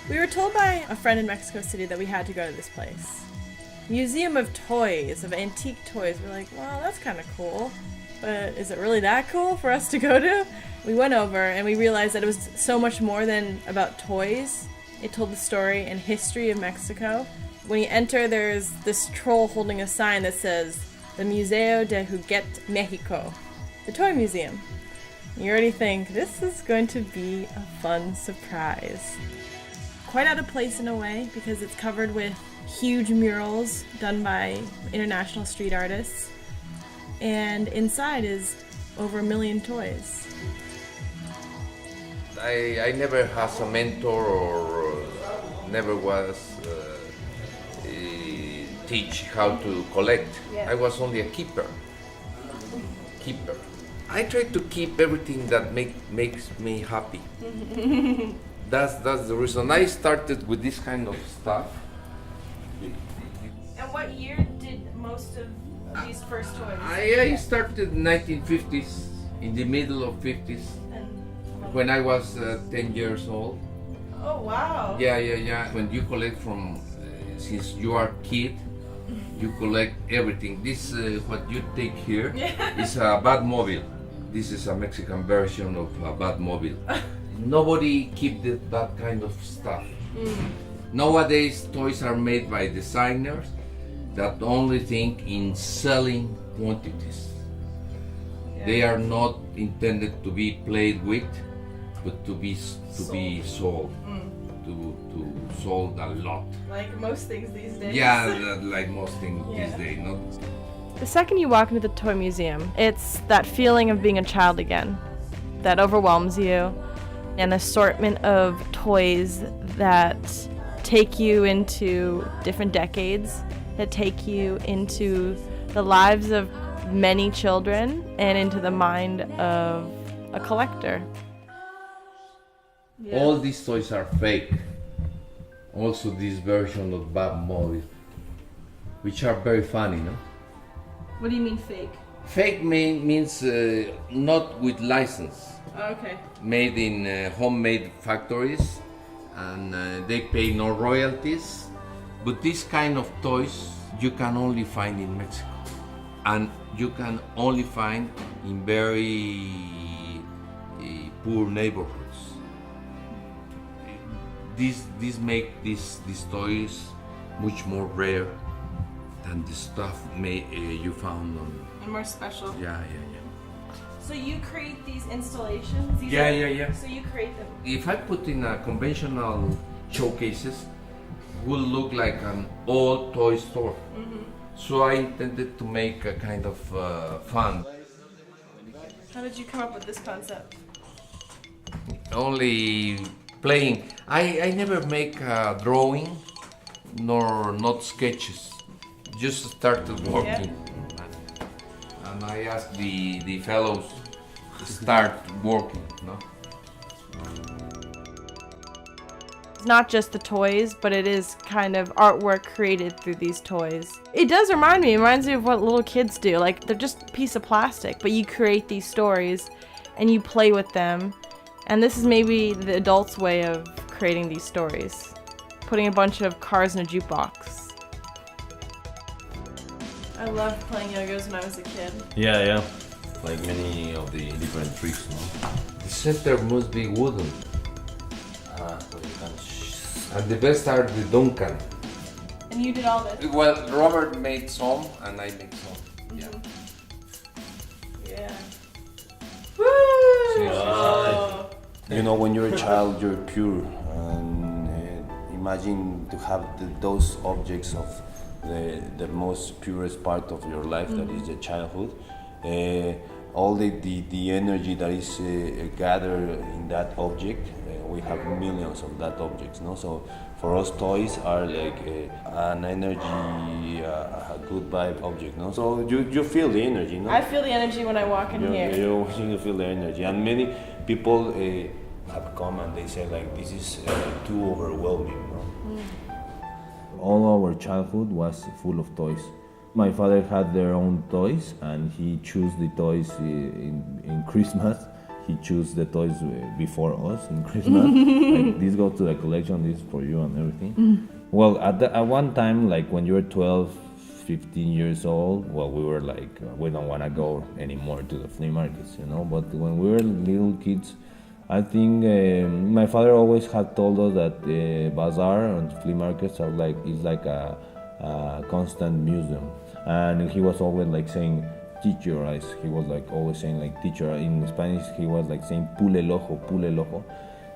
We were told by a friend in Mexico City that we had to go to this place. Museum of toys, of antique toys. We're like, well, that's kind of cool, but is it really that cool for us to go to? We went over and we realized that it was so much more than about toys. It told the story and history of Mexico. When you enter, there's this troll holding a sign that says, the Museo de Juguete Mexico, the toy museum. You already think, this is going to be a fun surprise. Quite out of place in a way, because it's covered with huge murals done by international street artists. And inside is over 1 million toys. I never had a mentor or never was teach how to collect. Yeah. I was only a keeper. I try to keep everything that makes me happy. That's the reason. I started with this kind of stuff. And what year did most of these first toys? I started in 1950s, in the middle of 50s, when I was 10 years old. Oh wow! Yeah. When you collect from, since you are a kid, you collect everything. This what you take here is a Batmobile. This is a Mexican version of a Batmobile. Nobody keep that kind of stuff. Nowadays, toys are made by designers that only think in selling quantities. They are not intended to be played with, but to be sold. To sold a lot. Like most things these days. Yeah, like most things these days. No? The second you walk into the toy museum, it's that feeling of being a child again that overwhelms you. An assortment of toys that take you into different decades, that take you into the lives of many children and into the mind of a collector. Yes. All these toys are fake. Also this version of Batmobile, which are very funny, no? What do you mean fake? Fake means not with license. Okay. Made in homemade factories, and they pay no royalties. But this kind of toys you can only find in Mexico, and you can only find in very poor neighborhoods. This make these toys much more rare than the stuff you found on. And more special. Yeah. So you create these installations? Yeah. So you create them? If I put in a conventional showcases, will look like an old toy store. So I intended to make a kind of fun. How did you come up with this concept? Only playing. I never make a drawing, nor not sketches. Just started working. And I asked the fellows to start working, no? It's not just the toys, but it is kind of artwork created through these toys. It does remind me, of what little kids do. Like, they're just a piece of plastic, but you create these stories and you play with them. And this is maybe the adult's way of creating these stories. Putting a bunch of cars in a jukebox. I loved playing yo-yos when I was a kid. Yeah. Like many of the different tricks, no? The center must be wooden. And the best are the Duncan. And you did all this? Well, Robert made some and I made some. Yeah. Woo! You know, when you're a child, you're pure. And imagine to have those objects of the most purest part of your life, that is the childhood. All the energy that is gathered in that object, we have millions of that objects, no? So for us, toys are like an energy, a good vibe object, no? So you feel the energy, no? I feel the energy when I walk in here. You feel the energy, and many people have come and they say like, this is too overwhelming, no? All our childhood was full of toys. My father had their own toys, and he chose the toys in Christmas. he chose the toys before us in Christmas. Like, this goes to the collection, this is for you and everything. Well, at one time, like when you were 12, 15 years old, well, we were like, we don't want to go anymore to the flea markets, you know. But when we were little kids, I think my father always had told us that bazaar and flea markets are like, is like a constant museum. And he was always like saying, teach your eyes. He was like always saying like teacher. In Spanish, he was like saying pule el ojo, pule el ojo.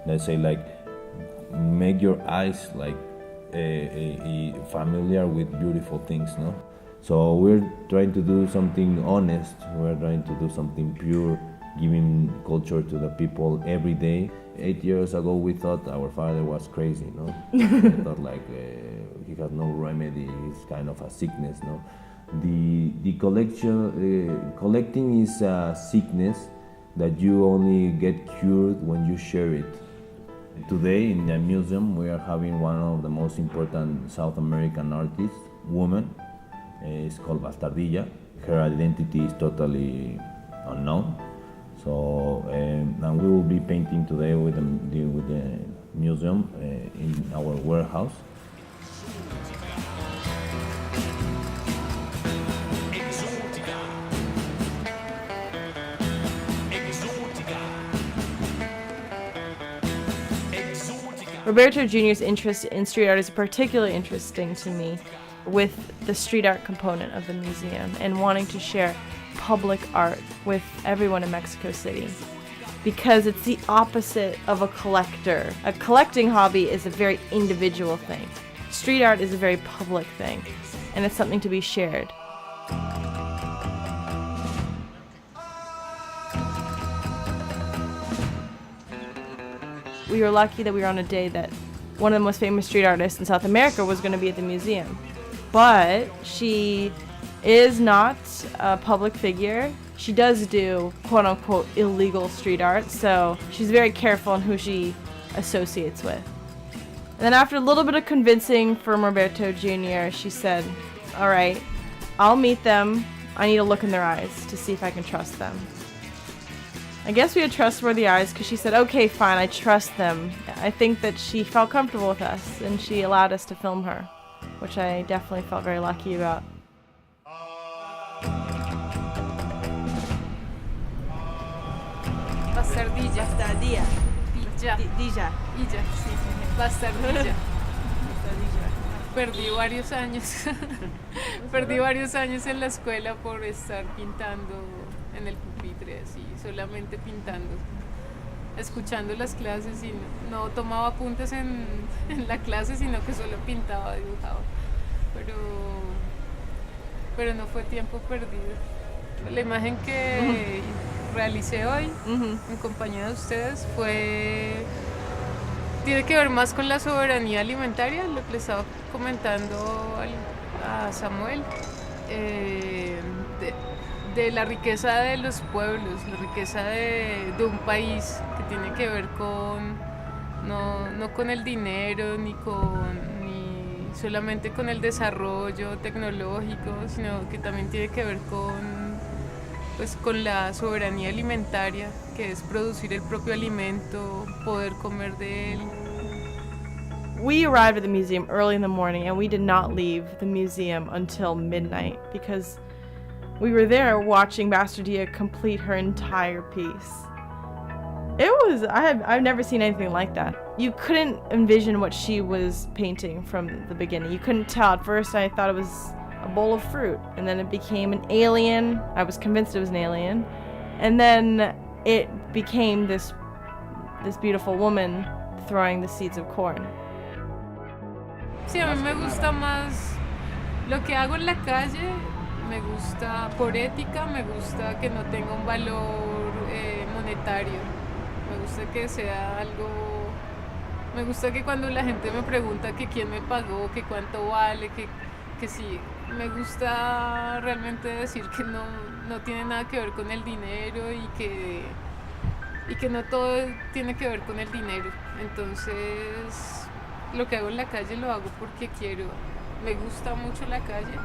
They say like make your eyes like familiar with beautiful things, no? So we're trying to do something honest. We're trying to do something pure, giving culture to the people every day. 8 years ago, we thought our father was crazy, no? We thought like he has no remedy. It's kind of a sickness, no? The collecting is a sickness that you only get cured when you share it. Today in the museum we are having one of the most important South American artists, woman. It's called Bastardilla. Her identity is totally unknown. So and we will be painting today with the museum in our warehouse. Roberto Jr.'s interest in street art is particularly interesting to me with the street art component of the museum and wanting to share public art with everyone in Mexico City, because it's the opposite of a collector. A collecting hobby is a very individual thing. Street art is a very public thing, and it's something to be shared. We were lucky that we were on a day that one of the most famous street artists in South America was going to be at the museum. But she is not a public figure. She does do quote-unquote illegal street art, so she's very careful in who she associates with. And then after a little bit of convincing from Roberto Jr., she said, all right, I'll meet them. I need to look in their eyes to see if I can trust them. I guess we had trustworthy eyes because she said, okay, fine, I trust them. I think that she felt comfortable with us and she allowed us to film her, which I definitely felt very lucky about. Bastardilla. Bastardilla. Dilla. Dilla. Dilla, sí. Bastardilla. Perdí varios años. Perdí varios años en la escuela por estar pintando en el pupitre, así, solamente pintando. Escuchando las clases y no tomaba apuntes en la clase, sino que solo pintaba, dibujaba. Pero no fue tiempo perdido. La imagen que realicé hoy en compañía de ustedes tiene que ver más con la soberanía alimentaria, lo que le estaba comentando a Samuel, de la riqueza de los pueblos, la riqueza de un país que tiene que ver con no con el dinero ni solamente con el desarrollo tecnológico, sino que también tiene que ver con la soberanía alimentaria, que es producir el propio alimento, poder comer de él. We arrived at the museum early in the morning and we did not leave the museum until midnight because we were there watching Bastardilla complete her entire piece. I've never seen anything like that. You couldn't envision what she was painting from the beginning. You couldn't tell. At first I thought it was a bowl of fruit, and then it became an alien. I was convinced it was an alien. And then it became this beautiful woman throwing the seeds of corn. Sí, a mí me gusta más lo que hago en la calle. Me gusta por ética, me gusta que no tenga un valor monetario. Me gusta que sea algo... Me gusta que cuando la gente me pregunta que quién me pagó, que cuánto vale, que sí, me gusta realmente decir que no tiene nada que ver con el dinero y que no todo tiene que ver con el dinero. Entonces, lo que hago en la calle lo hago porque quiero. Me gusta mucho la calle.